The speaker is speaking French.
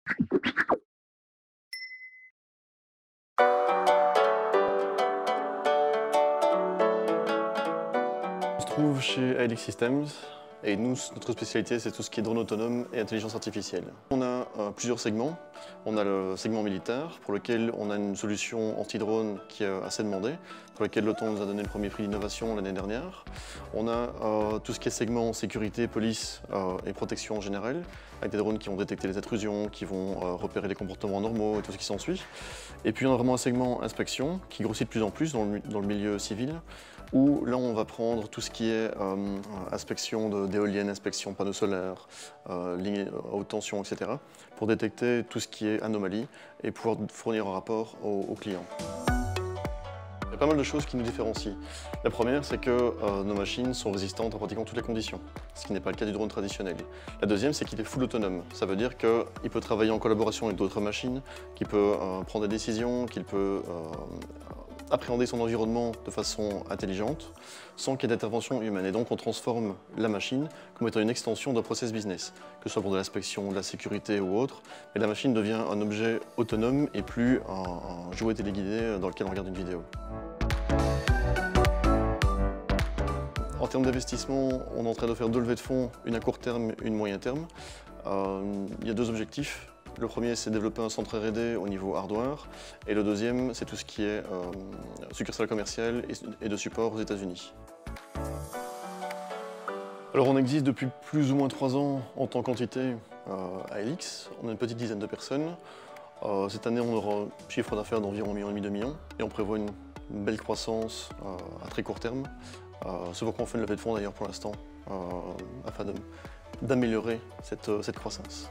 On se trouve chez ALX Systems et nous, notre spécialité, c'est tout ce qui est drone autonome et intelligence artificielle. On a plusieurs segments. On a le segment militaire pour lequel on a une solution anti-drone qui est assez demandée, pour lequel l'OTAN nous a donné le premier prix d'innovation l'année dernière. On a tout ce qui est segment sécurité, police et protection en général, avec des drones qui vont détecter les intrusions, qui vont repérer les comportements normaux et tout ce qui s'ensuit. Et puis on a vraiment un segment inspection qui grossit de plus en plus dans le milieu civil, où là on va prendre tout ce qui est inspection d'éoliennes, inspection panneaux solaires, lignes à haute tension, etc. pour détecter tout ce qui est anomalie et pouvoir fournir un rapport aux clients. Il y a pas mal de choses qui nous différencient. La première, c'est que nos machines sont résistantes à pratiquement toutes les conditions, ce qui n'est pas le cas du drone traditionnel. La deuxième, c'est qu'il est full autonome. Ça veut dire qu'il peut travailler en collaboration avec d'autres machines, qu'il peut prendre des décisions, qu'il peut appréhender son environnement de façon intelligente, sans qu'il y ait d'intervention humaine. Et donc on transforme la machine comme étant une extension d'un process business, que ce soit pour de l'inspection, de la sécurité ou autre. Mais la machine devient un objet autonome et plus un jouet téléguidé dans lequel on regarde une vidéo. En termes d'investissement, on est en train de faire deux levées de fonds, une à court terme et une moyen terme. Il y a deux objectifs. Le premier, c'est développer un centre R&D au niveau hardware, et le deuxième, c'est tout ce qui est succursale commerciale et de support aux États-Unis. Alors on existe depuis plus ou moins 3 ans en tant qu'entité à ALX. On a une petite dizaine de personnes. Cette année, on aura un chiffre d'affaires d'environ 1,5 million, 2 millions, et on prévoit une belle croissance à très court terme. C'est pourquoi on fait une levée de fonds d'ailleurs pour l'instant, afin d'améliorer cette croissance.